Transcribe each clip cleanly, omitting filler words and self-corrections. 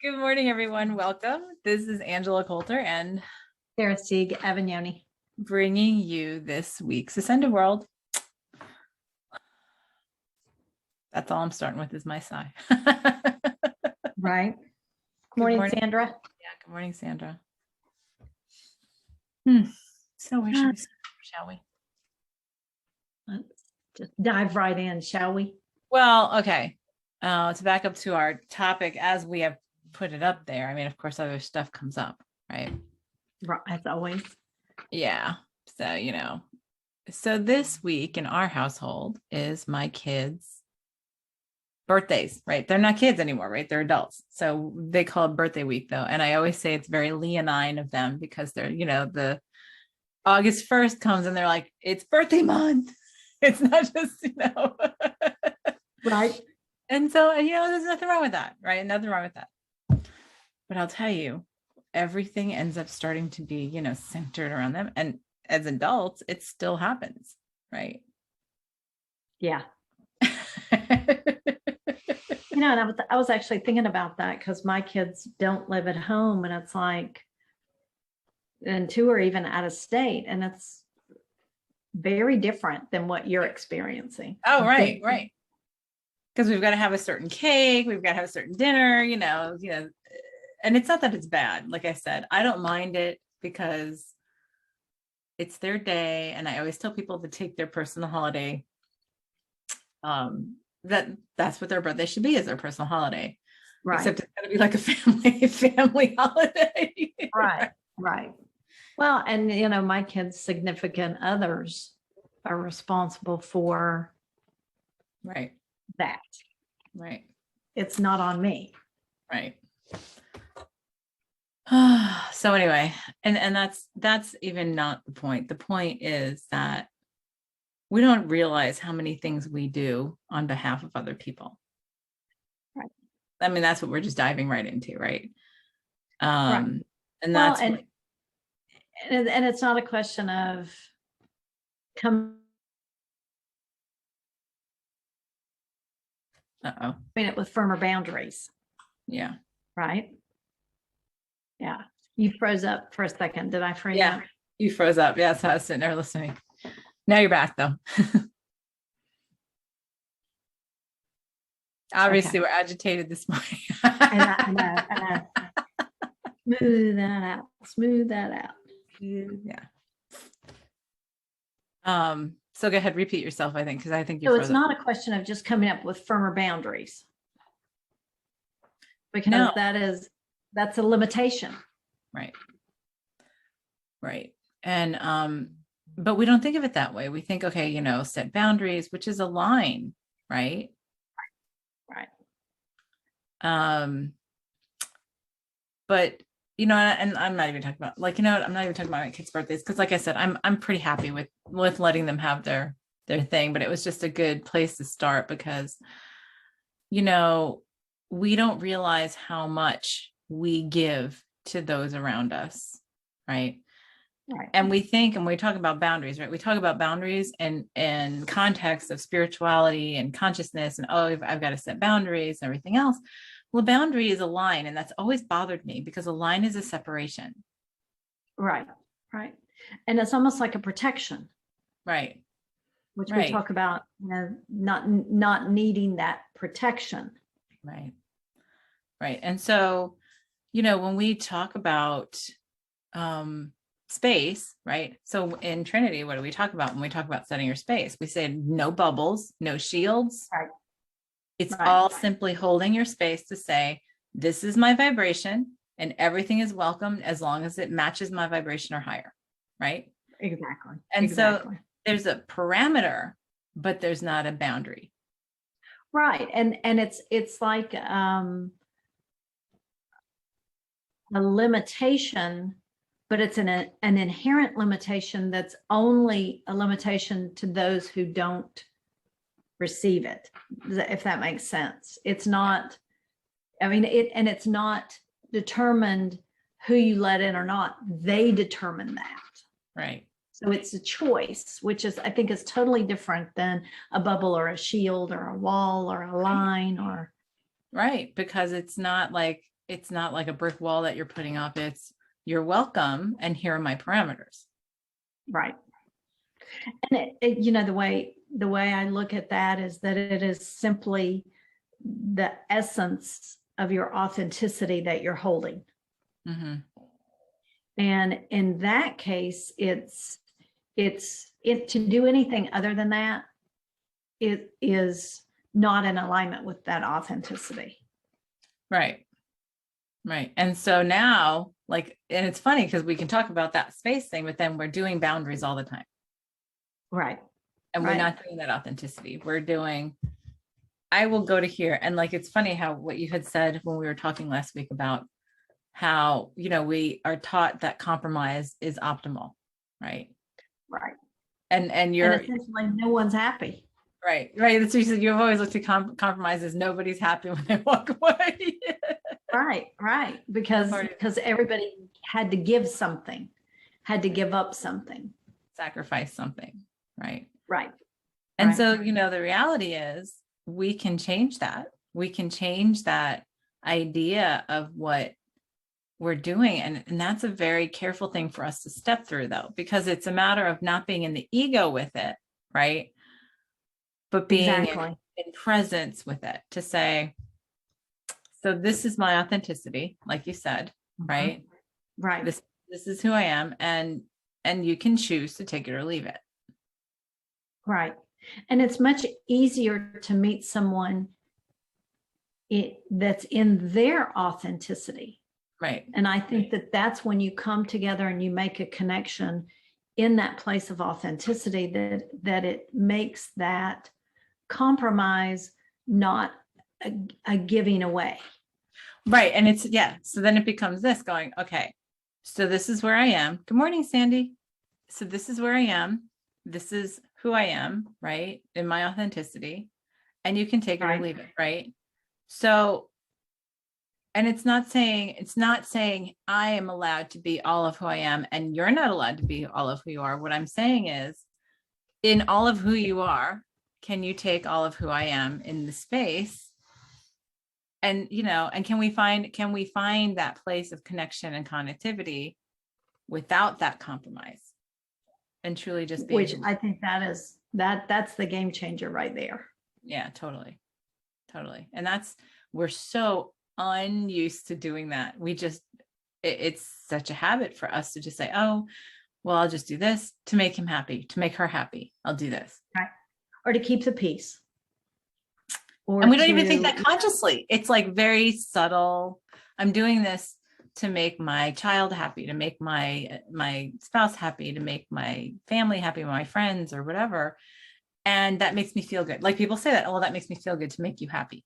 Good morning, everyone. Welcome. This is Angela Coulter and Sarah Sieg, Avagnoni. bringing you this week's Ascended World. That's all I'm starting with is my sigh. Right. Good Morning, morning. Sandra. Yeah, good morning, Sandra. So where should we start, shall we? Let's just dive right in, shall we? Well, okay. To back up to our topic as we have put it up there. I mean, of course, other stuff comes up, right? Right, as always. Yeah. So this week in our household is my kids' birthdays, right? They're not kids anymore, right? They're adults. So they call it birthday week though. And I always say it's very leonine of them because they're, the August 1st comes and they're like, it's birthday month. It's not just, Right. And so, there's nothing wrong with that, right? Nothing wrong with that. But I'll tell you, everything ends up starting to be, centered around them. And as adults, it still happens, right? Yeah. And I was actually thinking about that because my kids don't live at home, and it's like, and two are even out of state, and it's very different than what you're experiencing. Oh, right. Because we've got to have a certain cake, we've got to have a certain dinner, and it's not that it's bad. Like I said, I don't mind it because it's their day. And I always tell people to take their personal holiday. That's what their birthday should be, is their personal holiday. Right. Except it's going to be like a family holiday. Right. Well, and my kids' significant others are responsible for Right. that. Right. It's not on me. Right. So anyway, and that's even not the point. The point is that we don't realize how many things we do on behalf of other people. Right. I mean, that's what we're just diving right into, right? Right. And well, that's and it's not a question of it with firmer boundaries. Yeah. Right. Yeah. You froze up for a second. Did I freeze Yeah. up? You froze up. Yeah. So I was sitting there listening. Now you're back though. Obviously, We're agitated this morning. I know. Smooth that out. Yeah. So go ahead, repeat yourself, I think, because I think you So it's not a question of just coming up with firmer boundaries. Because that's a limitation. Right. Right. And but we don't think of it that way. We think, okay, set boundaries, which is a line, right? Right. But and I'm not even talking about I'm not even talking about my kids' birthdays because, like I said, I'm pretty happy with letting them have their thing. But it was just a good place to start because, we don't realize how much we give to those around us, right? Right. And we think, and we talk about boundaries, right? We talk about boundaries and context of spirituality and consciousness and, I've got to set boundaries and everything else. Well, a boundary is a line, and that's always bothered me because a line is a separation. Right. And it's almost like a protection. Right. Which we talk about, not needing that protection. Right. And so, when we talk about space, right? So in Trinity, what do we talk about when we talk about setting your space? We say no bubbles, no shields. Right. It's all simply holding your space to say, this is my vibration and everything is welcome as long as it matches my vibration or higher. Right. Exactly. And so there's a parameter, but there's not a boundary. Right. And it's like a limitation, but it's an inherent limitation that's only a limitation to those who don't receive it, if that makes sense. It's not, it's not determined who you let in or not. They determine that. Right. So it's a choice, which I think is totally different than a bubble or a shield or a wall or a line or. Right. Because it's not like it's not like a brick wall that you're putting up. It's you're welcome and here are my parameters. Right. And the way I look at that is that it is simply the essence of your authenticity that you're holding. Mm-hmm. And in that case, it's to do anything other than that, it is not in alignment with that authenticity. Right. Right. And so now, like, and it's funny because we can talk about that space thing, but then we're doing boundaries all the time. Right. And we're not doing that authenticity. We're doing, I will go to here. And like, it's funny how what you had said when we were talking last week about how, we are taught that compromise is optimal. Right. Right. And you're essentially no one's happy. Right. That's what you said. You've always looked at compromises. Nobody's happy when they walk away. Right. Because everybody had to give something, had to give up something. Sacrifice something. Right. Right. And so, the reality is we can change that. We can change that idea of what we're doing. And that's a very careful thing for us to step through, though, because it's a matter of not being in the ego with it. Right. But being in presence with it to say, so this is my authenticity, like you said, right? Right. This is who I am. And you can choose to take it or leave it. Right. And it's much easier to meet someone that's in their authenticity. Right. And I think that that's when you come together and you make a connection in that place of authenticity, that it makes that compromise not a giving away. Right. And it's, so then it becomes this going, okay, so this is where I am. Good morning, Sandy. So this is where I am. This is who I am, right? In my authenticity. And you can take it or leave it, right? So, and it's not saying I am allowed to be all of who I am and you're not allowed to be all of who you are. What I'm saying is, in all of who you are, can you take all of who I am in the space? And, and can we find that place of connection and connectivity without that compromise and truly just being, which I think that's the game changer right there. Yeah, totally. And we're so unused to doing that. It's such a habit for us to just say, oh, well, I'll just do this to make him happy, to make her happy. I'll do this. Right. Or to keep the peace. And we don't even think that consciously. It's like very subtle. I'm doing this to make my child happy, to make my spouse happy, to make my family happy, my friends or whatever. And that makes me feel good. Like people say that, oh, well, that makes me feel good to make you happy.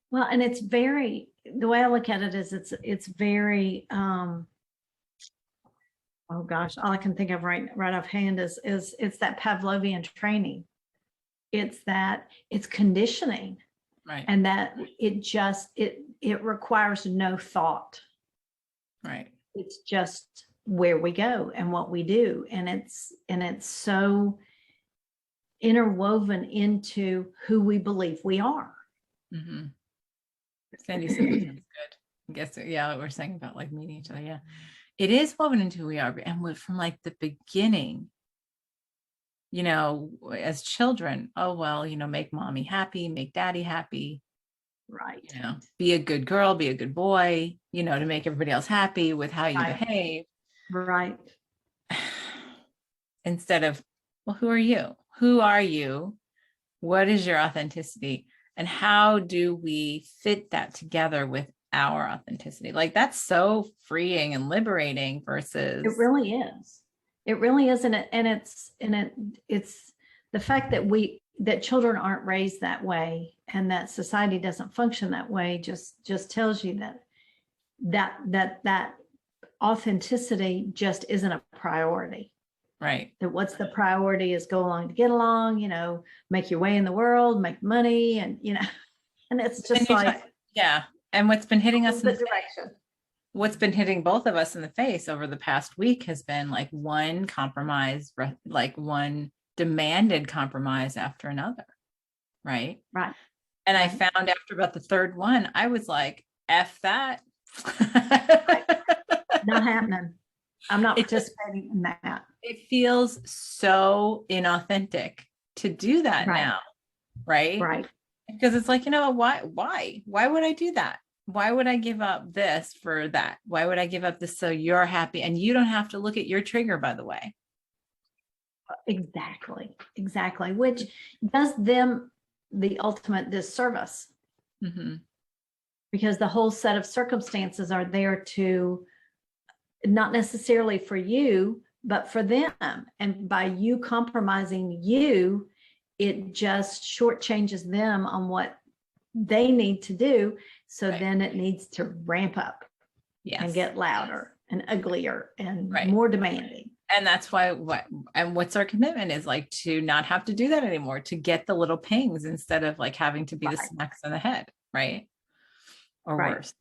Well, and it's the way I look at it is it's very, oh gosh, all I can think of right offhand is it's that Pavlovian training. It's conditioning. Right. And that it requires no thought. Right. It's just where we go and what we do. And it's so interwoven into who we believe we are. Mm-hmm. Sandy said that's good. I guess, what we're saying about like meeting each other. Yeah. It is woven into who we are. And from like the beginning, as children, oh, well, make mommy happy, make daddy happy. Right. Be a good girl, be a good boy, to make everybody else happy with how you behave. Right. Instead of, well, who are you? Who are you? What is your authenticity? And how do we fit that together with our authenticity? Like that's so freeing and liberating versus. It really is. It really is. And it's the fact that children aren't raised that way and that society doesn't function that way just tells you that authenticity just isn't a priority. Right. That what's the priority is go along to get along, make your way in the world, make money, and and it's just like And what's been hitting us in the direction. What's been hitting both of us in the face over the past week has been like one compromise, like one demanded compromise after another. Right. Right. And I found after about the third one, I was like, F that. Not happening. I'm not It just, participating in that. it feels so inauthentic to do that Right. now. Right. Right. Because it's like, you know, why would I do that? Why would I give up this for that? Why would I give up this so you're happy? And you don't have to look at your trigger, by the way. Exactly. Exactly. Which does them the ultimate disservice, Mm-hmm. because the whole set of circumstances are there to not necessarily for you, but for them. And by you compromising you, it just shortchanges them on what they need to do. So Right. then it needs to ramp up Yes. and get louder and uglier and Right. more demanding. And that's why what's our commitment is like to not have to do that anymore, to get the little pings instead of like having to be the Right. smacks on the head, right? Or Right. worse.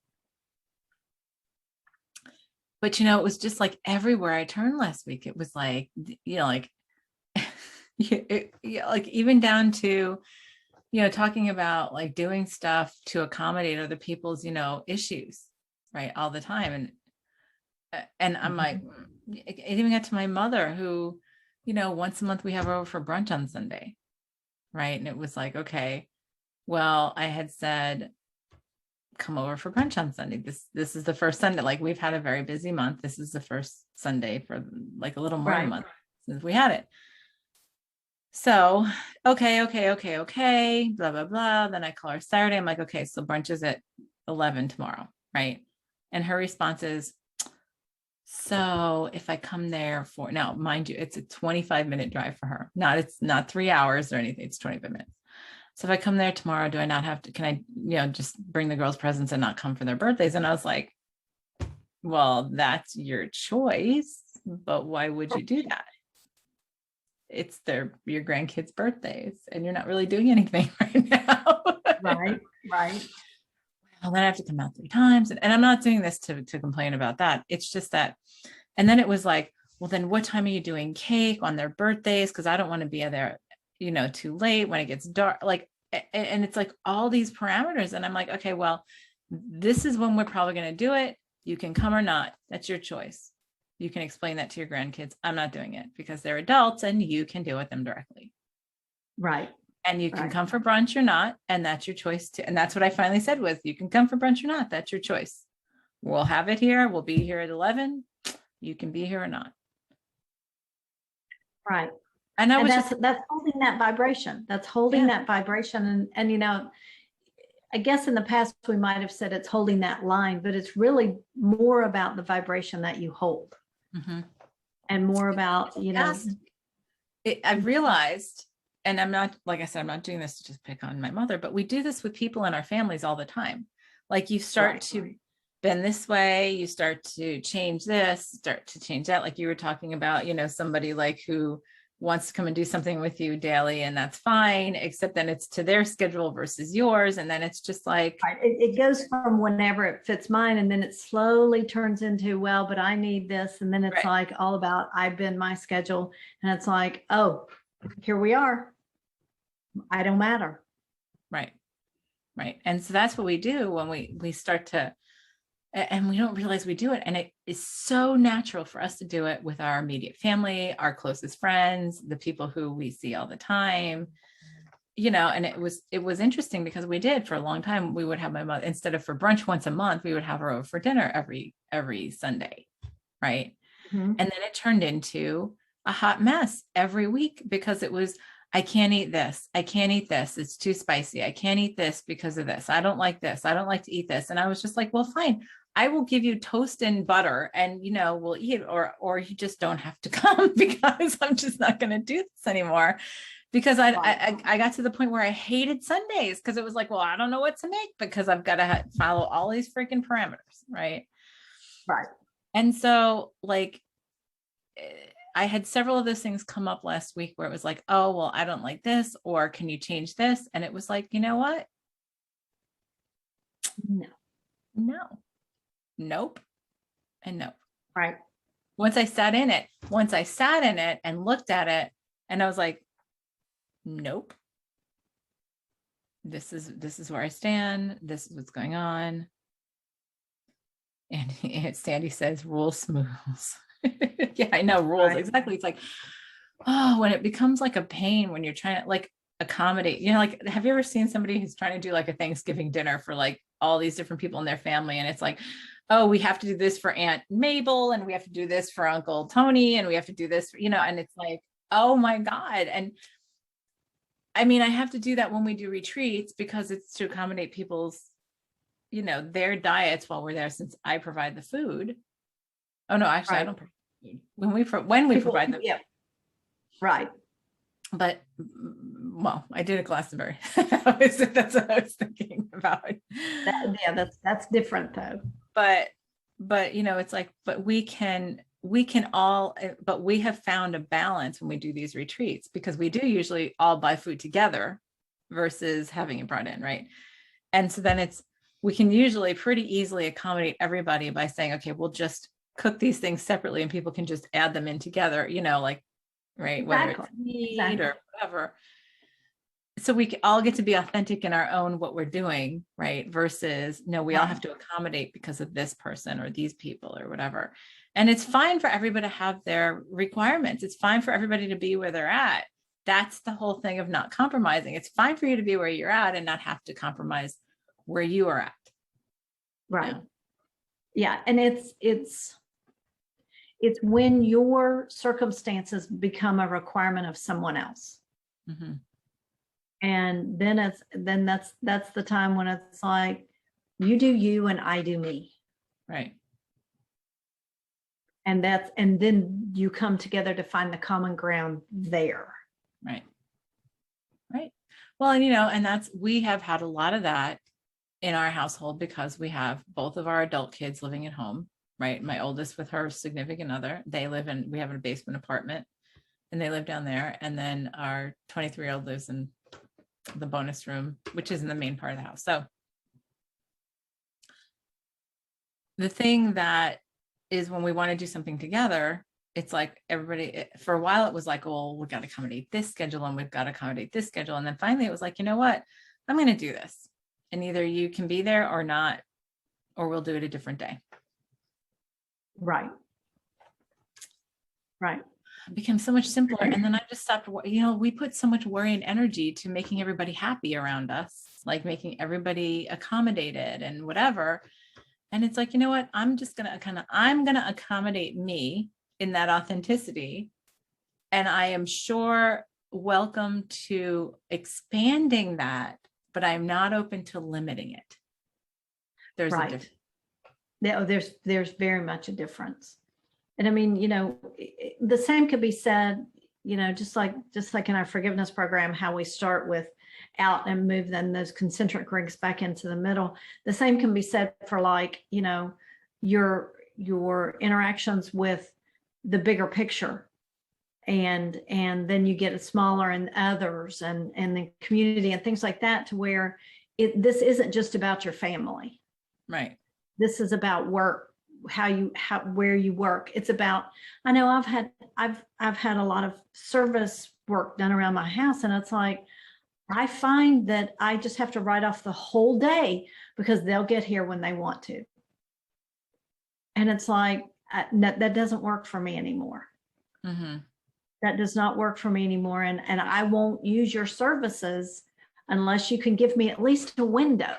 But you know, it was just like everywhere I turned last week, it was like, you know, like like even down to, you know, talking about like doing stuff to accommodate other people's, you know, issues, right, all the time. And I'm like, it even got to my mother who, you know, once a month we have her over for brunch on Sunday, right? And it was like, okay, well, I had said, come over for brunch on Sunday. This is the first Sunday. Like we've had a very busy month. This is the first Sunday for like a little more than a month since we had it. So, okay, blah, blah, blah. Then I call her Saturday. I'm like, okay, so brunch is at 11 tomorrow, right? And her response is, so if I come there for, now, mind you, it's a 25-minute drive for her. It's not 3 hours or anything. It's 25 minutes. So if I come there tomorrow, do I not have to, can I, you know, just bring the girls presents and not come for their birthdays? And I was like, well, that's your choice, but why would you do that? It's your grandkids' birthdays and you're not really doing anything right now. Right. Well, then I have to come out 3 times. And I'm not doing this to complain about that. It's just that. And then it was like, well, then what time are you doing cake on their birthdays? Because I don't want to be there, you know, too late when it gets dark. Like, and it's like all these parameters. And I'm like, okay, well, this is when we're probably going to do it. You can come or not. That's your choice. You can explain that to your grandkids. I'm not doing it because they're adults and you can deal with them directly. Right. And you can come for brunch or not. And that's your choice too. And that's what I finally said was, you can come for brunch or not. That's your choice. We'll have it here. We'll be here at 11. You can be here or not. Right. And that's holding that vibration. That's holding that vibration. And, you know, I guess in the past we might have said it's holding that line, but it's really more about the vibration that you hold. Mm-hmm. And more about, you know, I've realized, and I'm not, like I said, I'm not doing this to just pick on my mother, but we do this with people in our families all the time. Like you start to bend this way, you start to change this, start to change that. Like you were talking about, you know, somebody like who wants to come and do something with you daily, and that's fine, except then it's to their schedule versus yours. And then it's just like, it goes from whenever it fits mine. And then it slowly turns into, well, but I need this. And then it's like all about, I bend my schedule. And it's like, oh, here we are. I don't matter. Right. And so that's what we do when we start to, and we don't realize we do it. And it is so natural for us to do it with our immediate family, our closest friends, the people who we see all the time, you know. And it was interesting because we did for a long time. We would have my mother, instead of for brunch once a month, we would have her over for dinner every Sunday. Right. Mm-hmm. And then it turned into a hot mess every week because it was, I can't eat this. I can't eat this. It's too spicy. I can't eat this because of this. I don't like this. I don't like to eat this. And I was just like, well, fine. I will give you toast and butter and, you know, we'll eat, or you just don't have to come because I'm just not going to do this anymore. Because I got to the point where I hated Sundays because it was like, well, I don't know what to make because I've got to follow all these freaking parameters. Right. And so like, I had several of those things come up last week where it was like, oh, well, I don't like this, or can you change this? And it was like, you know what? No. Nope. And nope. Right. Once I sat in it and looked at it, and I was like, nope. this is where I stand. This is what's going on. And Sandy says, rule smooths. Yeah, I know, rules. Right. Exactly. It's like, oh, when it becomes like a pain when you're trying to like accommodate, like, have you ever seen somebody who's trying to do like a Thanksgiving dinner for like all these different people in their family? And it's like, oh, we have to do this for Aunt Mabel, and we have to do this for Uncle Tony, and we have to do this, and it's like, oh my God. And I mean, I have to do that when we do retreats because it's to accommodate people's, their diets while we're there, since I provide the food. Oh no, actually, I Right. don't provide food. When we People- provide the, yeah. Right. but well, I did a Glastonbury. That's what I was thinking about. That's different though. But it's like, but we can all, but we have found a balance when we do these retreats, because we do usually all buy food together versus having it brought in, right? And so then we can usually pretty easily accommodate everybody by saying, okay, we'll just cook these things separately and people can just add them in together, like, right, whether it's meat or whatever. So we all get to be authentic in our own what we're doing, right? Versus, no, we all have to accommodate because of this person or these people or whatever. And it's fine for everybody to have their requirements. It's fine for everybody to be where they're at. That's the whole thing of not compromising. It's fine for you to be where you're at and not have to compromise where you are at. Right. Yeah. And it's when your circumstances become a requirement of someone else. Mm-hmm. And then that's the time when it's like, you do you and I do me. Right. And then you come together to find the common ground there. Right. Right. Well, and we have had a lot of that in our household because we have both of our adult kids living at home, right? My oldest with her significant other, we have a basement apartment and they live down there. And then our 23-year-old lives in the bonus room, which is in the main part of the house. So the thing that is, when we want to do something together, it's like everybody, for a while it was like, oh, we've got to accommodate this schedule and we've got to accommodate this schedule. And then finally it was like, you know what, I'm going to do this. And either you can be there or not, or we'll do it a different day. Right. Right. It became so much simpler. And then I just stopped, we put so much worry and energy to making everybody happy around us, like making everybody accommodated and whatever. And it's like, you know what, I'm going to accommodate me in that authenticity. And I am sure welcome to expanding that, but I'm not open to limiting it. There's a difference. Yeah, there's very much a difference. And I mean, the same could be said, just like in our forgiveness program, how we start with out and move then those concentric rings back into the middle. The same can be said for like, your interactions with the bigger picture. And then you get it smaller and others and the community and things like that, to where this isn't just about your family. Right. This is about work, where you work. It's about, I know I've had a lot of service work done around my house, and it's like, I find that I just have to write off the whole day because they'll get here when they want to. And it's like, that doesn't work for me anymore. Mm-hmm. That does not work for me anymore. And I won't use your services unless you can give me at least a window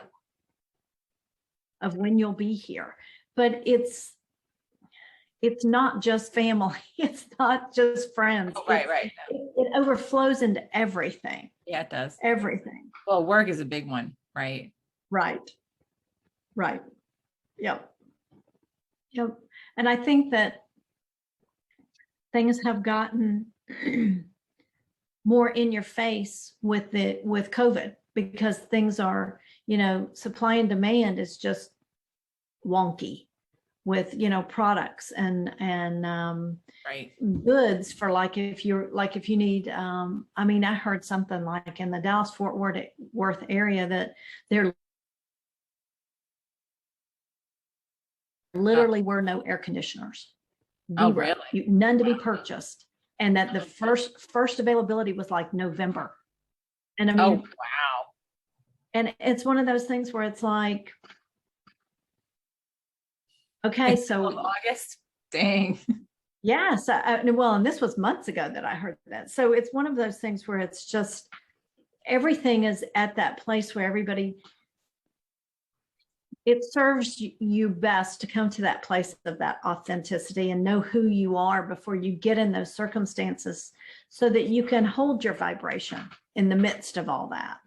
of when you'll be here. But it's not just family. It's not just friends. Oh, right. It overflows into everything. Yeah, it does. Everything. Well, work is a big one, right? Right. Yep. And I think that things have gotten more in your face with COVID, because things are, supply and demand is just wonky with, products and right. goods for if you need, I mean, I heard something like in the Dallas-Fort Worth area that there literally were no air conditioners. Oh, really? None to be purchased. And that the first availability was like November. And I mean, oh, wow. And it's one of those things where it's like, okay, so August, dang. yeah, so well, and this was months ago that I heard that. So it's one of those things where it's just everything is at that place where everybody, it serves you best to come to that place of that authenticity and know who you are before you get in those circumstances so that you can hold your vibration in the midst of all that.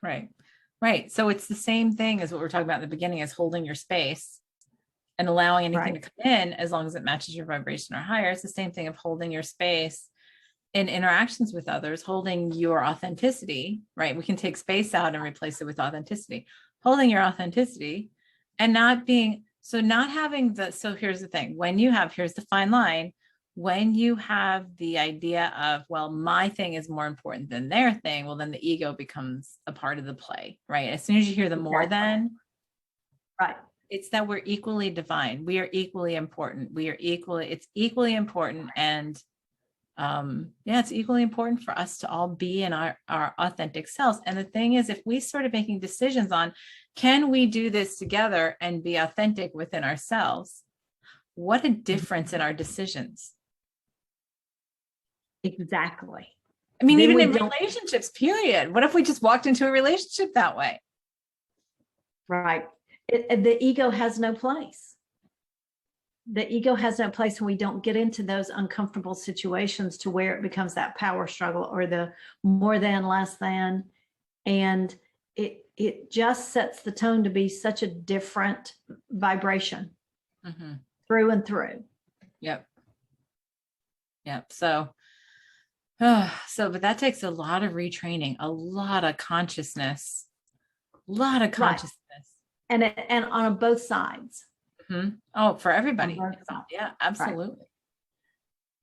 Right. Right. So it's the same thing as what we're talking about in the beginning, is holding your space and allowing anything to come in as long as it matches your vibration or higher. It's the same thing of holding your space in interactions with others, holding your authenticity, right? We can take space out and replace it with authenticity, holding your authenticity and not having so here's the thing, here's the fine line, when you have the idea of, well, my thing is more important than their thing, well, then the ego becomes a part of the play, right? As soon as you hear the more than, right. It's that we're equally divine. We are equally important. It's equally important. And it's equally important for us to all be in our authentic selves. And the thing is, if we started making decisions on, can we do this together and be authentic within ourselves? What a difference in our decisions. Exactly. I mean, even in relationships, period. What if we just walked into a relationship that way? Right. The ego has no place. The ego has no place when we don't get into those uncomfortable situations to where it becomes that power struggle or the more than, less than. And it just sets the tone to be such a different vibration through and through. Yep. So, but that takes a lot of retraining, a lot of consciousness, Right. And on both sides. Mm-hmm. Oh, for everybody. Yeah, absolutely. Right.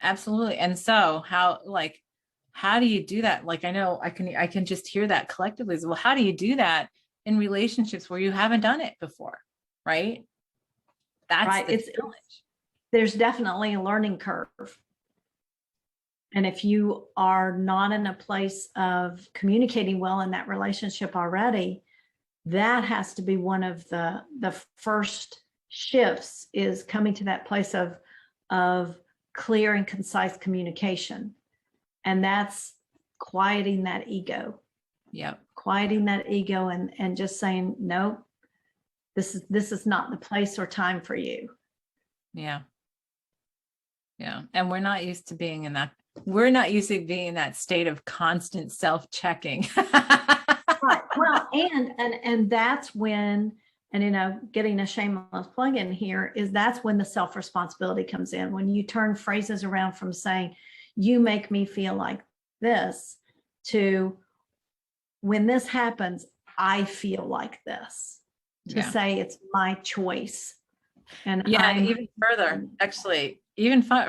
Absolutely. And so how do you do that? Like, I know I can just hear that collectively. Well, how do you do that in relationships where you haven't done it before? Right. That's right. The challenge. There's definitely a learning curve. And if you are not in a place of communicating well in that relationship already, that has to be one of the first shifts, is coming to that place of clear and concise communication. And that's quieting that ego. Yeah. Quieting that ego and just saying, no, this is not the place or time for you. Yeah. Yeah. And we're not used to being in that. We're not used to being in that state of constant self-checking. Right. Well, and that's when, and getting a shameless plug in here, is that's when the self-responsibility comes in. When you turn phrases around from saying, you make me feel like this, to when this happens, I feel like this, to say it's my choice. And even further, actually,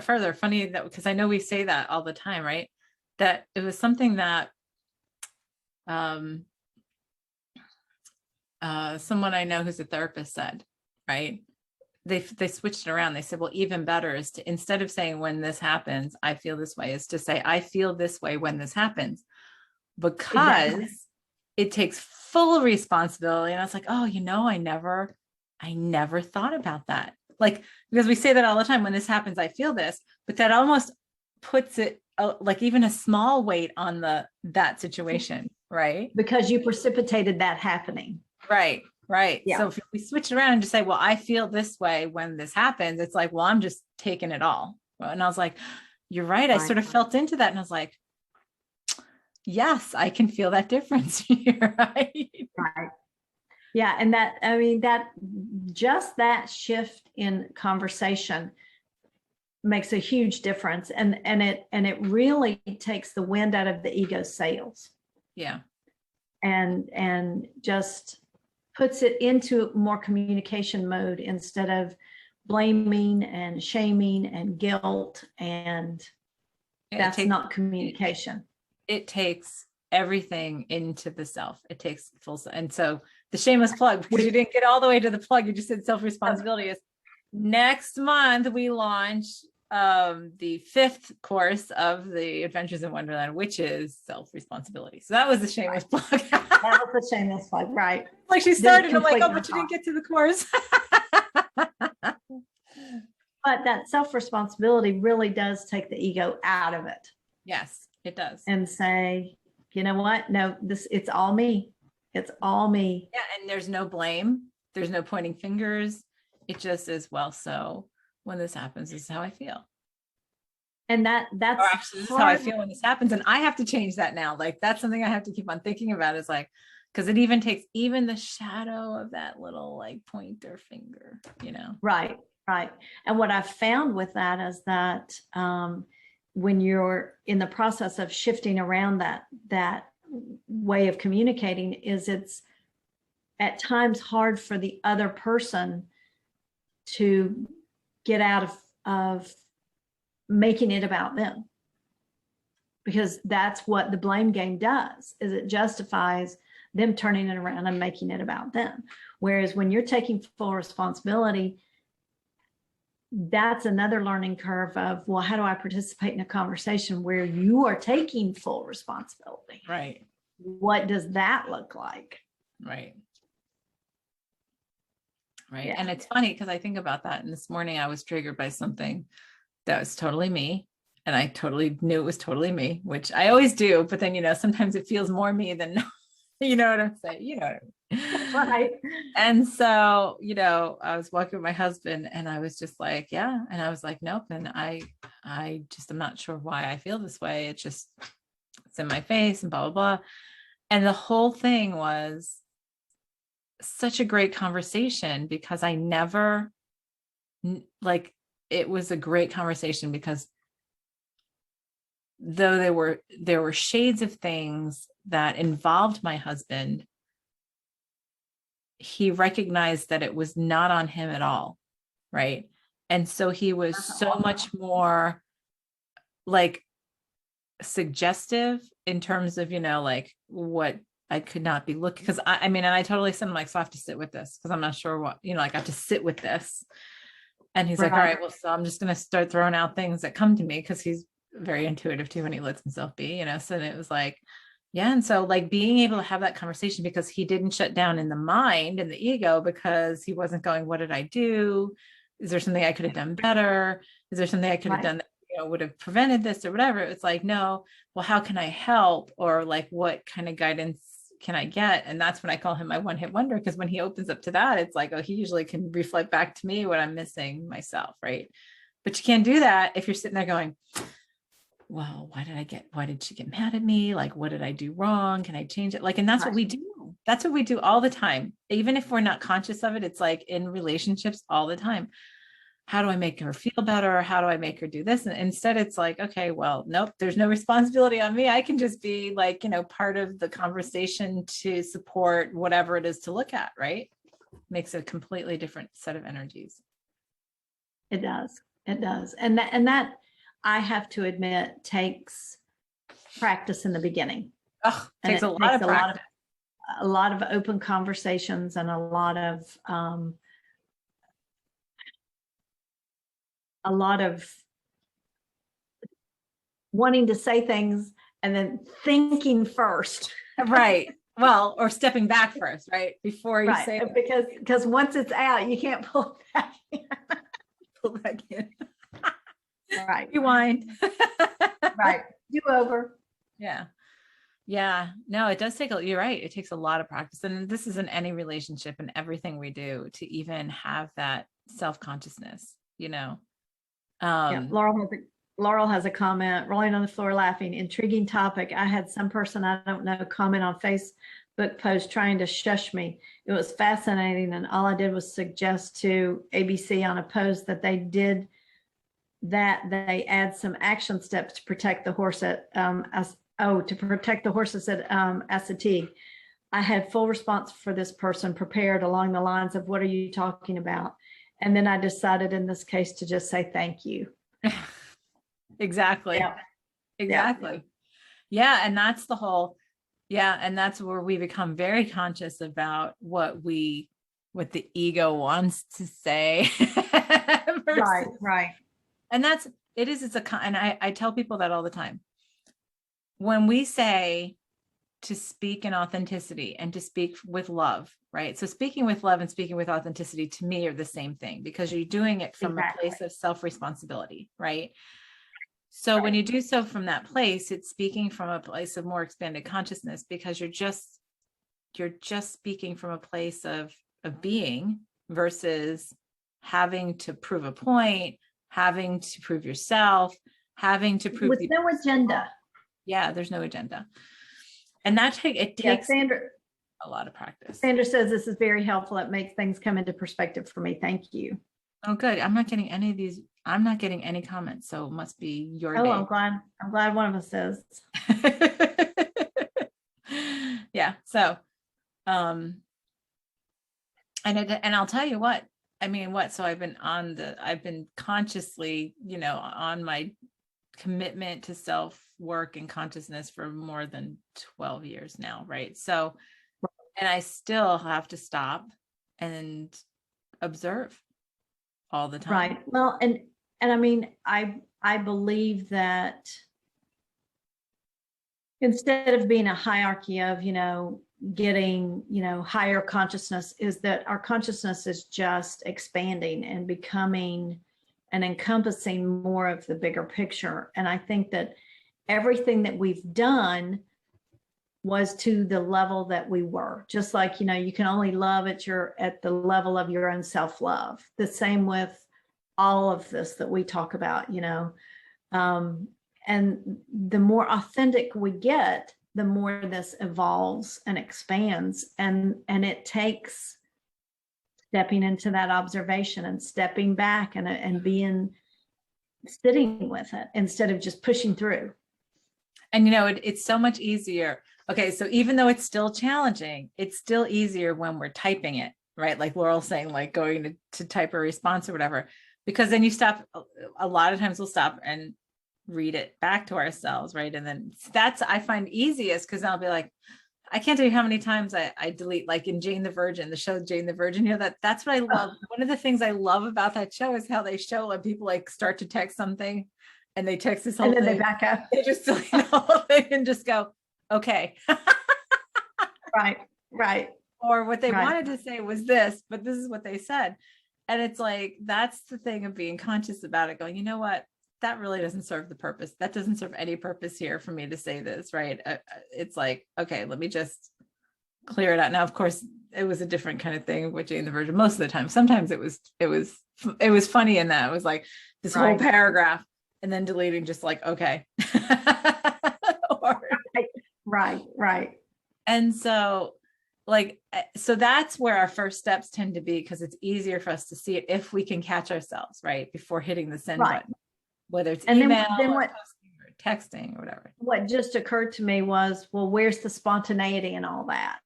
further, funny that, because I know we say that all the time, right? That it was something that someone I know who's a therapist said, right? They switched it around. They said, well, even better is to, instead of saying when this happens, I feel this way, is to say, I feel this way when this happens, because it takes full responsibility. And I was like, oh, I never thought about that. Like, because we say that all the time, when this happens, I feel this, but that almost puts it like even a small weight on that situation, right? Because you precipitated that happening. Right. Yeah. So if we switch it around and just say, well, I feel this way when this happens, it's like, well, I'm just taking it all. And I was like, you're right. I sort of felt into that. And I was like, yes, I can feel that difference here. Right. Yeah. And that shift in conversation makes a huge difference. And it really takes the wind out of the ego's sails. Yeah. And just puts it into more communication mode instead of blaming and shaming and guilt. And that's not communication. It takes everything into the self. It takes full. And so the shameless plug, because you didn't get all the way to the plug, you just said self-responsibility, is next month we launch the fifth course of the Adventures in Wonderland, which is self-responsibility. So that was a shameless plug. That was a shameless plug, right? Like she started, I'm like, complete oh, my but you didn't thought. get to the course. But that self-responsibility really does take the ego out of it Yes, it does. and say, you know what? No, it's all me. It's all me. Yeah, and there's no blame. There's no pointing fingers. It just is, well, so when this happens, this is how I feel. And that's Or actually, this is how I feel when this happens. And I have to change that now. Like, that's something I have to keep on thinking about, is like, because it even takes even the shadow of that little like pointer finger, you know? Right, right. And what I've found with that is that when you're in the process of shifting around that way of communicating, is it's at times hard for the other person to get out of making it about them, because that's what the blame game does, is it justifies them turning it around and making it about them. Whereas when you're taking full responsibility, that's another learning curve of, well, how do I participate in a conversation where you are taking full responsibility? Right. What does that look like? Right. Right. Yeah. And it's funny because I think about that. And this morning I was triggered by something that was totally me. And I totally knew it was totally me, which I always do. But then, you know, sometimes it feels more me than, you know what I'm saying? You know what I mean? Right. And so, you know, I was walking with my husband and I was just like, yeah. And I was like, nope. And I just, I'm not sure why I feel this way. It's just, it's in my face and blah, blah, blah. And the whole thing was such a great conversation because I never, like, it was a great conversation because though there were shades of things that involved my husband, he recognized that it was not on him at all. Right. And so he was so much more like suggestive in terms of, you know, like what I could not be looking, because I mean, and I totally said, I'm like, so I have to sit with this because I'm not sure what, you know, like I have to sit with this. And he's like, all right, well, so I'm just going to start throwing out things that come to me, because he's very intuitive too when he lets himself be, you know. So it was like, yeah. And so like being able to have that conversation, because he didn't shut down in the mind and the ego, because he wasn't going, what did I do? Is there something I could have done better? Is there something I could have done that, you know, would have prevented this or whatever? It's like, no, well, how can I help? Or like, what kind of guidance can I get? And that's when I call him my one hit wonder, because when he opens up to that, it's like, oh, he usually can reflect back to me what I'm missing myself. Right. But you can't do that if you're sitting there going, well, why did she get mad at me? Like, what did I do wrong? Can I change it? Like, and that's what we do. That's what we do all the time. Even if we're not conscious of it, it's like in relationships all the time. How do I make her feel better? How do I make her do this? And instead it's like, okay, well, nope, there's no responsibility on me. I can just be like, you know, part of the conversation to support whatever it is to look at, right? Makes a completely different set of energies. It does. It does. And that I have to admit takes practice in the beginning. Oh, takes a lot of practice. A lot of open conversations and a lot of wanting to say things and then thinking first. Right. Well, or stepping back first, right? Before you say it. Because once it's out, you can't pull it back in. Pull back in. Right. Rewind. Right. Do over. Yeah. Yeah. No, it does take you're right. It takes a lot of practice. And this is in any relationship and everything we do to even have that self-consciousness, you know. Yeah. Laurel has a comment, rolling on the floor laughing. Intriguing topic. I had some person I don't know comment on Facebook post trying to shush me. It was fascinating. And all I did was suggest to ABC on a post that they add some action steps to protect the horse at to protect the horses at Assateague. I had full response for this person prepared along the lines of, what are you talking about? And then I decided in this case to just say thank you. Exactly. Yeah. Exactly. Yeah. And that's the whole, and that's where we become very conscious about what the ego wants to say. Right. And and I tell people that all the time. When we say to speak in authenticity and to speak with love, right? So speaking with love and speaking with authenticity to me are the same thing, because you're doing it from a place of self-responsibility, right? So when you do so from that place, it's speaking from a place of more expanded consciousness, because you're just speaking from a place of being versus having to prove a point, having to prove yourself, having to prove with no agenda. Yeah, there's no agenda. And it takes Sandra, a lot of practice. Sandra says this is very helpful. It makes things come into perspective for me. Thank you. Oh, good. I'm not getting any of these. I'm not getting any comments. So it must be your day. I'm glad one of us is. Yeah. So, and I'll tell you what, so I've been consciously, on my commitment to self work and consciousness for more than 12 years now. Right. So, and I still have to stop and observe all the time. Right. Well, and I believe that instead of being a hierarchy of, getting, higher consciousness, is that our consciousness is just expanding and becoming and encompassing more of the bigger picture. And I think that everything that we've done was to the level that we were. Just like, you can only love at the level of your own self-love. The same with all of this that we talk about, and the more authentic we get, the more this evolves and expands. And it takes stepping into that observation and stepping back and sitting with it instead of just pushing through. And, it's so much easier. Okay. So even though it's still challenging, it's still easier when we're typing it, right? Like Laurel's saying, like going to type a response or whatever, because then you stop. A lot of times we'll stop and read it back to ourselves. Right. And then I find easiest, because I'll be like, I can't tell you how many times I delete, like in Jane the Virgin, the show Jane the Virgin, that's what I love. One of the things I love about that show is how they show when people like start to text something and they text this whole thing. And then they back up. They just delete the whole thing and just go, okay. Right. Or what they wanted to say was this, but this is what they said. And it's like, that's the thing of being conscious about it, going, you know what? That really doesn't serve the purpose. That doesn't serve any purpose here for me to say this, right? It's like, okay, let me just clear it out. Now, of course, it was a different kind of thing with Jane the Virgin most of the time. Sometimes it was funny in that it was like this whole paragraph and then deleting, just like, okay. Right. And so that's where our first steps tend to be, because it's easier for us to see it if we can catch ourselves, right, before hitting the send button, whether it's email or texting or whatever. What just occurred to me was, well, where's the spontaneity and all that?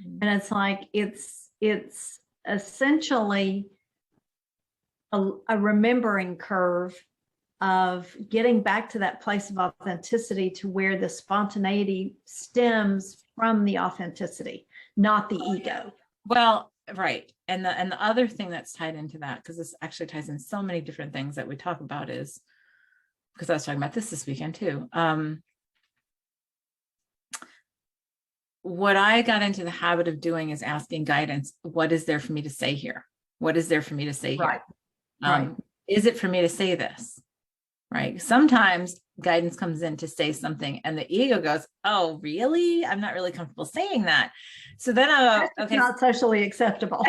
Mm-hmm. And it's like, it's essentially a remembering curve of getting back to that place of authenticity, to where the spontaneity stems from the authenticity, not the ego. Well, right. And the other thing that's tied into that, because this actually ties in so many different things that we talk about, is, because I was talking about this weekend too. What I got into the habit of doing is asking guidance. What is there for me to say here? What is there for me to say here? Right. Is it for me to say this? Right. Sometimes guidance comes in to say something and the ego goes, oh, really? I'm not really comfortable saying that. So then it's not socially acceptable.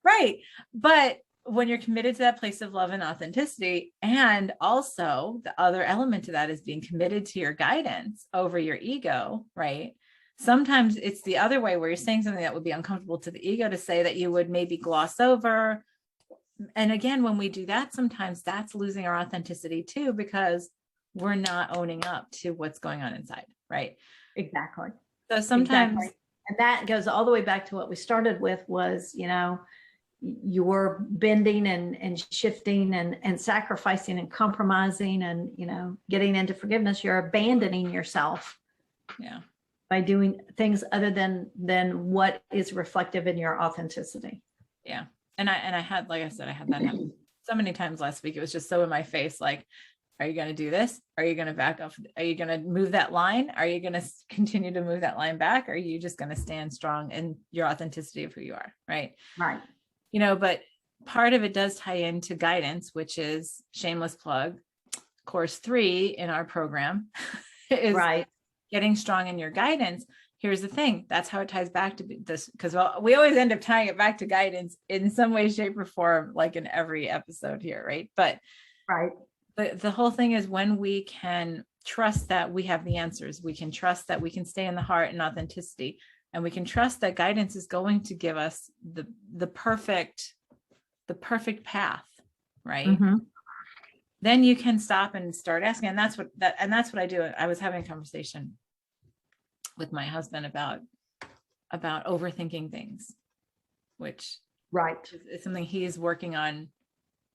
Right. But when you're committed to that place of love and authenticity, and also the other element to that is being committed to your guidance over your ego, right? Sometimes it's the other way, where you're saying something that would be uncomfortable to the ego to say, that you would maybe gloss over. And again, when we do that, sometimes that's losing our authenticity too, because we're not owning up to what's going on inside, right? Exactly. So sometimes, and that goes all the way back to what we started with, was, you're bending and shifting and sacrificing and compromising and, getting into forgiveness. You're abandoning yourself. Yeah. By doing things other than what is reflective in your authenticity. Yeah. And I had, like I said, I had that happen so many times last week. It was just so in my face, like, are you going to do this? Are you going to back up? Are you going to move that line? Are you going to continue to move that line back? Or are you just going to stand strong in your authenticity of who you are? Right. Right. But part of it does tie into guidance, which is shameless plug. Course 3 in our program is Right. getting strong in your guidance. Here's the thing. That's how it ties back to this, because we always end up tying it back to guidance in some way, shape, or form, like in every episode here. Right. But Right. the whole thing is when we can trust that we have the answers, we can trust that we can stay in the heart and authenticity, and we can trust that guidance is going to give us the perfect path, right? Mm-hmm. Then you can stop and start asking. And that's what I do. I was having a conversation with my husband about overthinking things, which Right. is something he's working on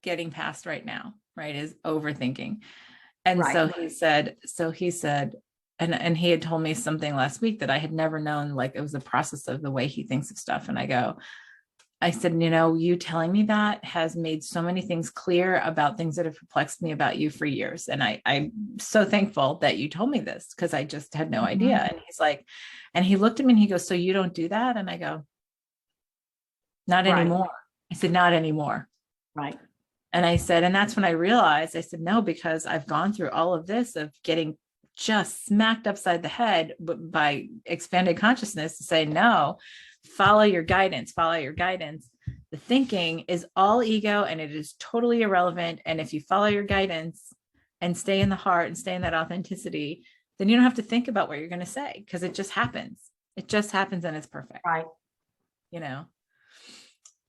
getting past right now, right? Is overthinking. And Right. so he said, and he had told me something last week that I had never known, like it was a process of the way he thinks of stuff. And I said, you telling me that has made so many things clear about things that have perplexed me about you for years. And I'm so thankful that you told me this, because I just had no idea. And he's like, and he looked at me and he goes, so you don't do that? And I go, not anymore. I said, not anymore. Right. And I said, and that's when I realized, I said, no, because I've gone through all of this of getting just smacked upside the head by expanded consciousness to say, no, follow your guidance. The thinking is all ego and it is totally irrelevant. And if you follow your guidance and stay in the heart and stay in that authenticity, then you don't have to think about what you're going to say, because it just happens. It just happens and it's perfect. Right.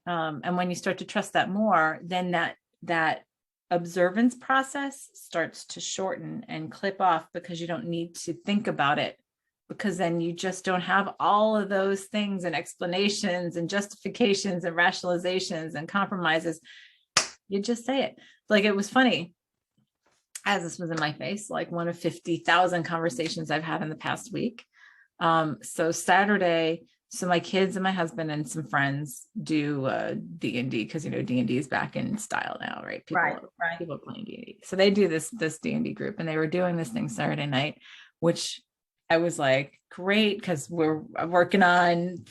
And when you start to trust that more, then that observance process starts to shorten and clip off, because you don't need to think about it, because then you just don't have all of those things and explanations and justifications and rationalizations and compromises. You just say it. Like, it was funny, as this was in my face, like one of 50,000 conversations I've had in the past week. So Saturday, so my kids and my husband and some friends do D&D, because D&D is back in style now, right? People playing D&D. So they do this D&D group, and they were doing this thing Saturday night, which I was like, great, because we're working on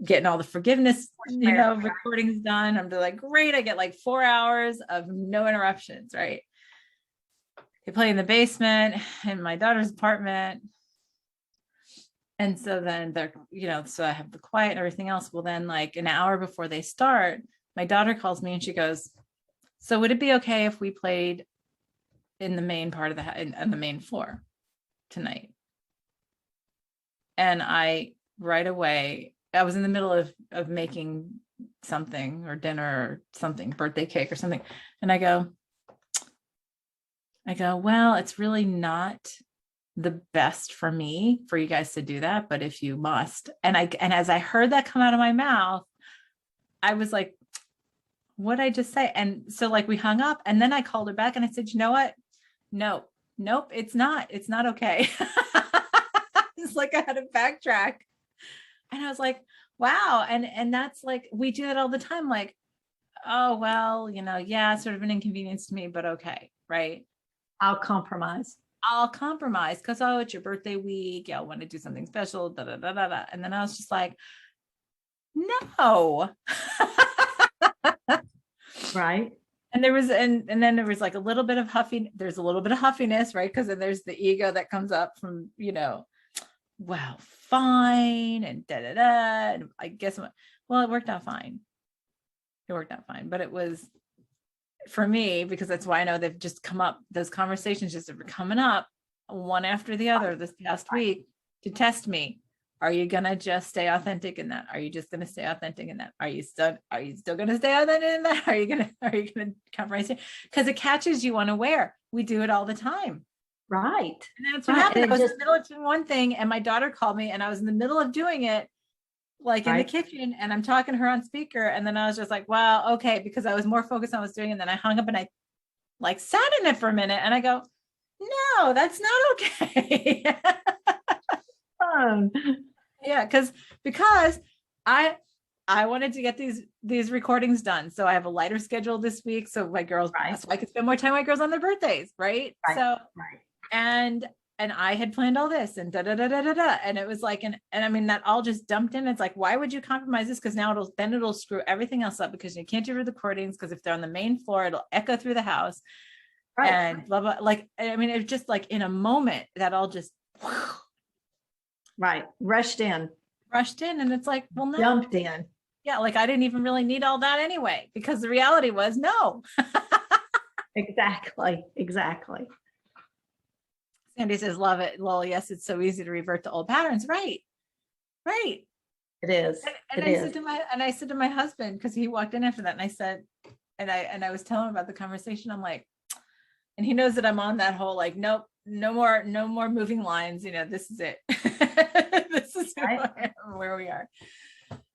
getting all the forgiveness, recordings done. I'm like, great, I get like 4 hours of no interruptions, right? They play in the basement in my daughter's apartment. And so then they're, so I have the quiet and everything else. Well, then like an hour before they start, my daughter calls me and she goes, so would it be okay if we played in the main part of on the main floor tonight? And I, right away, I was in the middle of making something, or dinner or something, birthday cake or something. And I go, well, it's really not the best for me for you guys to do that, but if you must. And as I heard that come out of my mouth, I was like, what'd I just say? And so like we hung up, and then I called her back and I said, you know what? Nope, it's not okay. It's like I had to backtrack. And I was like, wow. And that's like, we do that all the time. Like, oh, well, yeah, it's sort of an inconvenience to me, but okay. Right. I'll compromise because, oh, it's your birthday week. I want to do something special. Da, da, da, da, da. And then I was just like, no. Right. And there was, and then there was like a little bit of there's a little bit of huffiness, right? Because then there's the ego that comes up from, well, fine. And da, da, da. And I guess, well, it worked out fine. But it was, for me, because that's why I know they've just come up, those conversations just are coming up one after the other this past week to test me. Are you going to just stay authentic in that? Are you just going to stay authentic in that? Are you still going to stay authentic in that? Are you going to compromise? Because it catches you unaware. We do it all the time. Right. And that's what happened. I was in the middle of doing one thing, and my daughter called me, and I was in the middle of doing it, like in the kitchen, and I'm talking to her on speaker. And then I was just like, wow, okay. Because I was more focused on what I was doing. And then I hung up and I like sat in it for a minute, and I go, no, that's not okay. Yeah. Because I I wanted to get these recordings done. So I have a lighter schedule this week. So my girls, Right. so I could spend more time with my girls on their birthdays. Right. Right. So, Right. and I had planned all this and da da da da da da. And it was like, and I mean, that all just dumped in. It's like, why would you compromise this? Because now it'll screw everything else up, because you can't do recordings, because if they're on the main floor, it'll echo through the house. Right. And blah, blah. Like, I mean, it's just like in a moment that all just Right. Rushed in, and it's like, well, no. jumped in. Yeah, like I didn't even really need all that anyway, because the reality was no. Exactly. Exactly. Sandy says, love it. Well, yes, it's so easy to revert to old patterns. Right. Right. It is. And I said to my husband, because he walked in after that, and I said, and I was telling him about the conversation. I'm like, and he knows that I'm on that whole, like, nope, no more moving lines. You know, this is it. This is Right. where we are.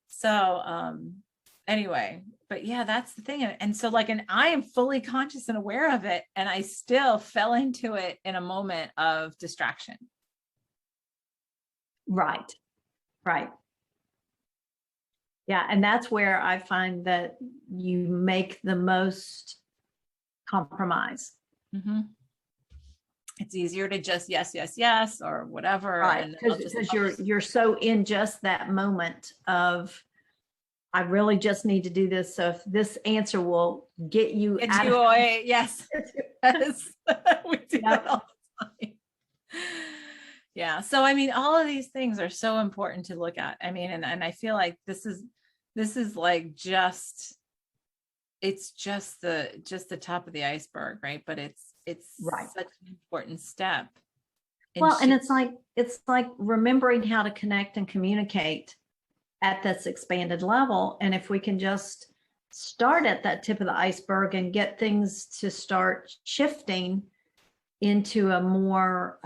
So, anyway, but yeah, that's the thing. And so like, and I am fully conscious and aware of it. And I still fell into it in a moment of distraction. Right. Right. Yeah. And that's where I find that you make the most compromise. Mm-hmm. It's easier to just yes, or whatever. Right. And Because you're so in just that moment of, I really just need to do this. So if this answer will get you out of away. Yes. Yes. We do that Yep. all the time. Yeah. So, I mean, all of these things are so important to look at. I mean, and I feel like this is like it's just the top of the iceberg, right? But it's Right. such an important step. Well, and it's like remembering how to connect and communicate at this expanded level. And if we can just start at that tip of the iceberg and get things to start shifting into a more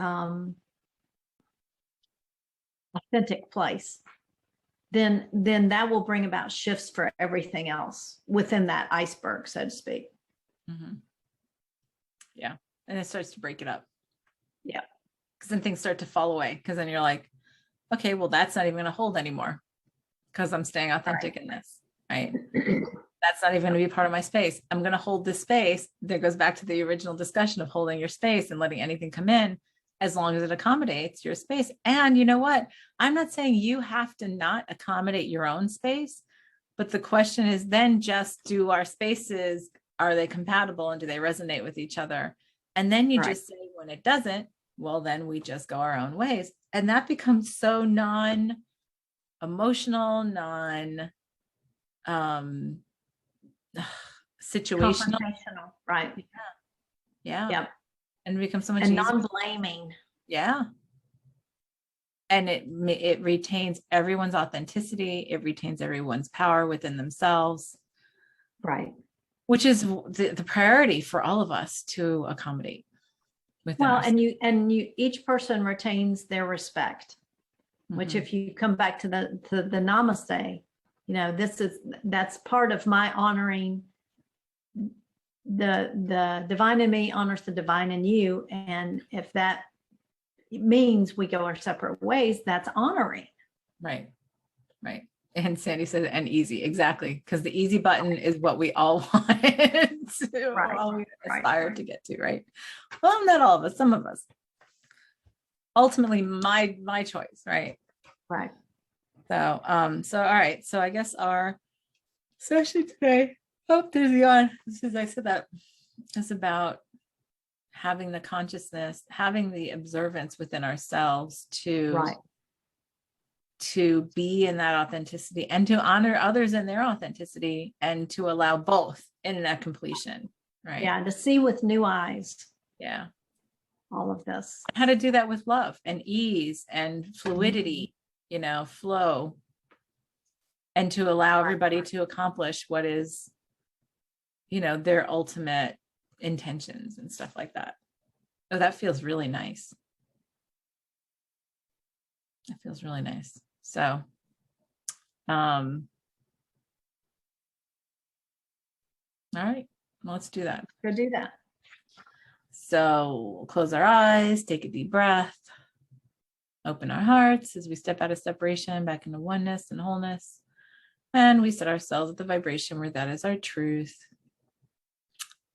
authentic place, then that will bring about shifts for everything else within that iceberg, so to speak. Mm-hmm. Yeah. And it starts to break it up. Yeah. Because then things start to fall away. Because then you're like, okay, well, that's not even going to hold anymore, because I'm staying authentic in this, right? That's not even going to be part of my space. I'm going to hold this space. There goes back to the original discussion of holding your space and letting anything come in, as long as it accommodates your space. And you know what? I'm not saying you have to not accommodate your own space, but the question is then just, do our spaces, are they compatible and do they resonate with each other? And then you Right. just say, when it doesn't, well, then we just go our own ways. And that becomes so non-emotional, situational. Confrontational. Right. Yeah. Yep. And it becomes so much And easier. non-blaming. Yeah. And it retains everyone's authenticity. It retains everyone's power within themselves, Right. which is the priority for all of us to accommodate within Well, ourselves. and you each person retains their respect, which Mhm. if you come back to the namaste, you know, that's part of my honoring the divine in me honors the divine in you. And if that means we go our separate ways, that's honoring. Right. Right. And Sandy said, and easy. Exactly. Because the easy button is what we all want to, Right. all we Right. aspire to get to, right? Well, not all of us, some of us. Ultimately, my choice, right? Right. So, all right. So I guess our session today, oh, there's the on. As I said, that is about having the consciousness, having the observance within ourselves Right. to be in that authenticity and to honor others in their authenticity, and to allow both in that completion, right? Yeah. To see with new eyes, Yeah. all of this. How to do that with love and ease and fluidity, flow, and to allow everybody to accomplish what is, their ultimate intentions and stuff like that. Oh, that feels really nice. That feels really nice. So, all right, well, let's do that. Go do that. So we'll close our eyes, take a deep breath, open our hearts as we step out of separation back into oneness and wholeness. And we set ourselves at the vibration where that is our truth.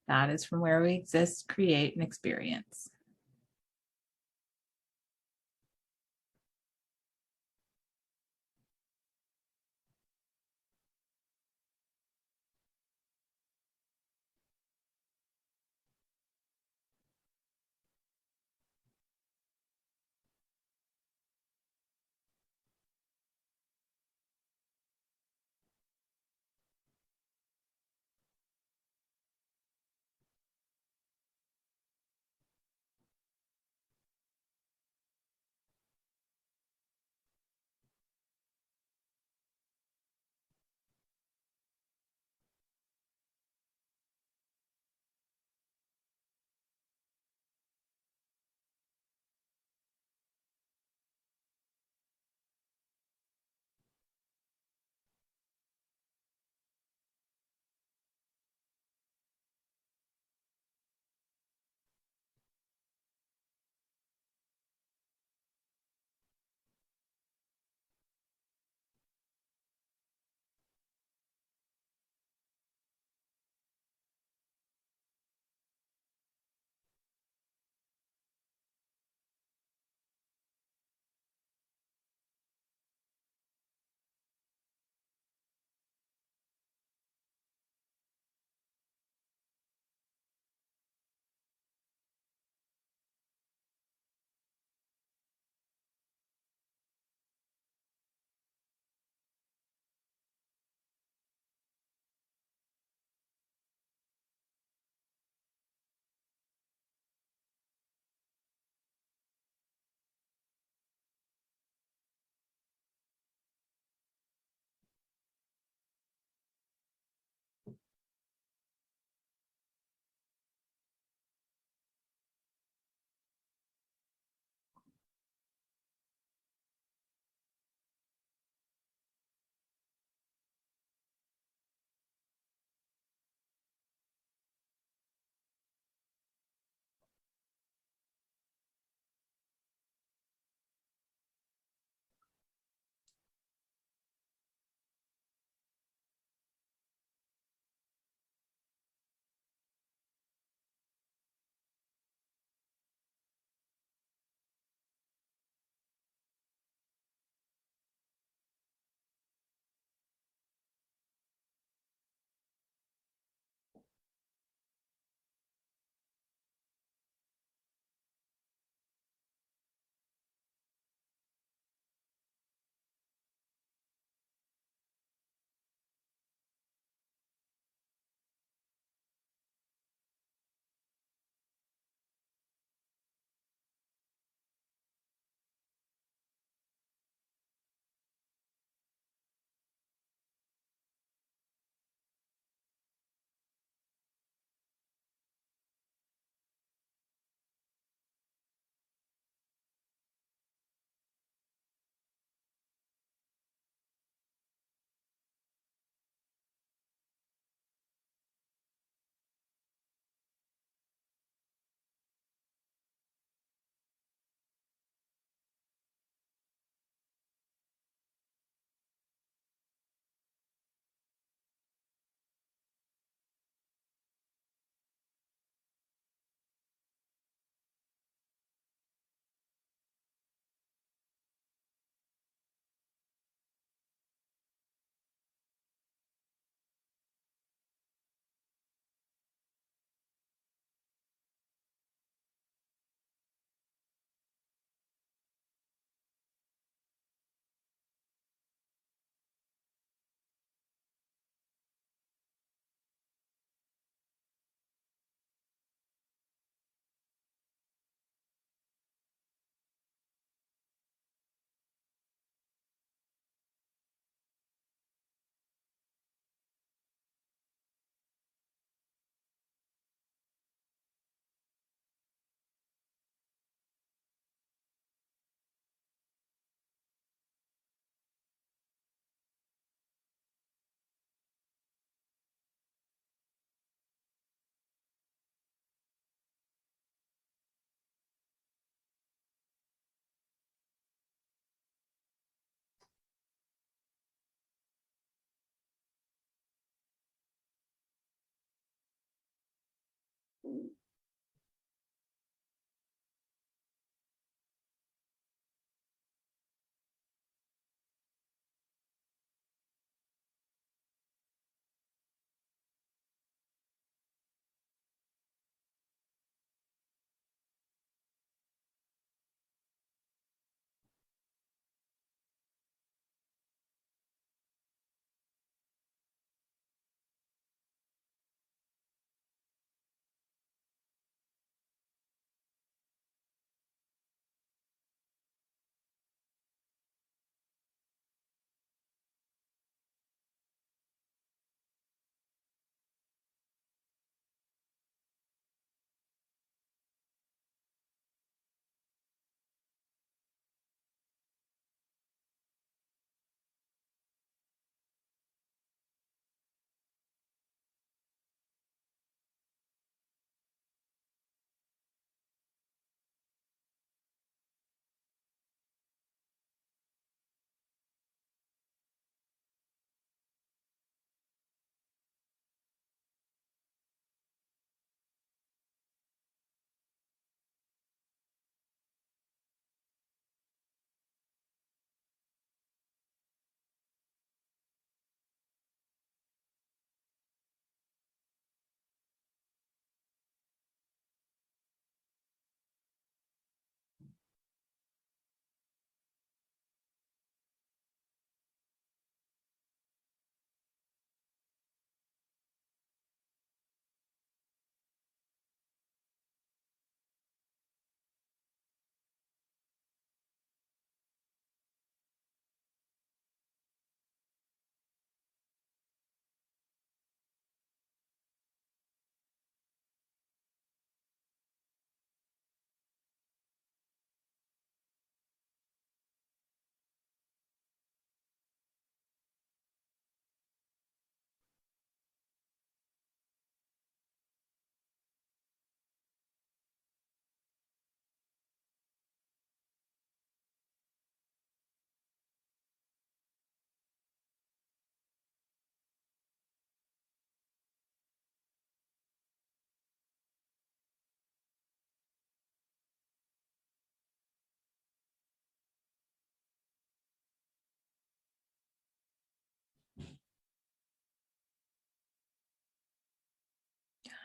That is from where we exist, create, and experience.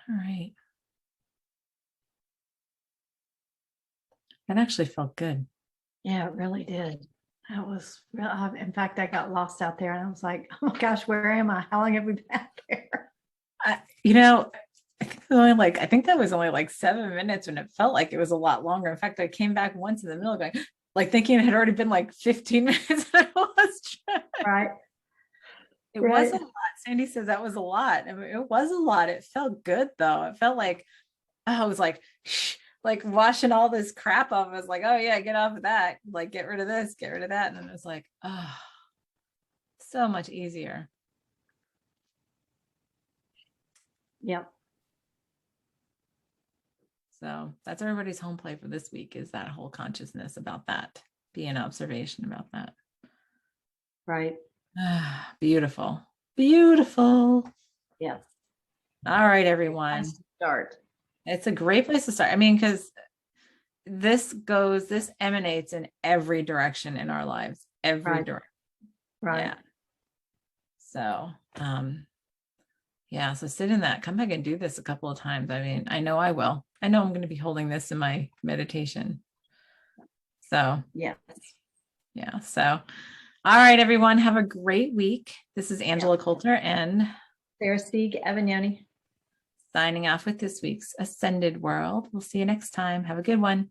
All right. That actually felt good. Yeah, it really did. That was real. In fact, I got lost out there and I was like, oh my gosh, where am I? How long have we been out there? You know, I think that was only like 7 minutes when it felt like it was a lot longer. In fact, I came baking once in the middle going, like thinking it had already been like 15 minutes. And I lost track. Right. It Right. was a lot. Sandy says that was a lot. I mean, it was a lot. It felt good though. It felt like I was like washing all this crap off. I was like, oh yeah, get off of that. Like get rid of this, get rid of that. And then it was like, oh, so much easier. Yep. So that's everybody's home play for this week, is that whole consciousness about that, be an observation about that. Right. Beautiful. Beautiful. Yes. All right, everyone. Start. It's a great place to start. I mean, because this emanates in every direction in our lives, every direction. Right. Yeah. So, yeah, so sit in that, come back and do this a couple of times. I mean, I know I will. I know I'm going to be holding this in my meditation. So, Yes. yeah. So, all right, everyone, have a great week. This is Angela Coulter and Sarah Sieg, Evan signing off with this week's Ascended World. We'll see you next time. Have a good one.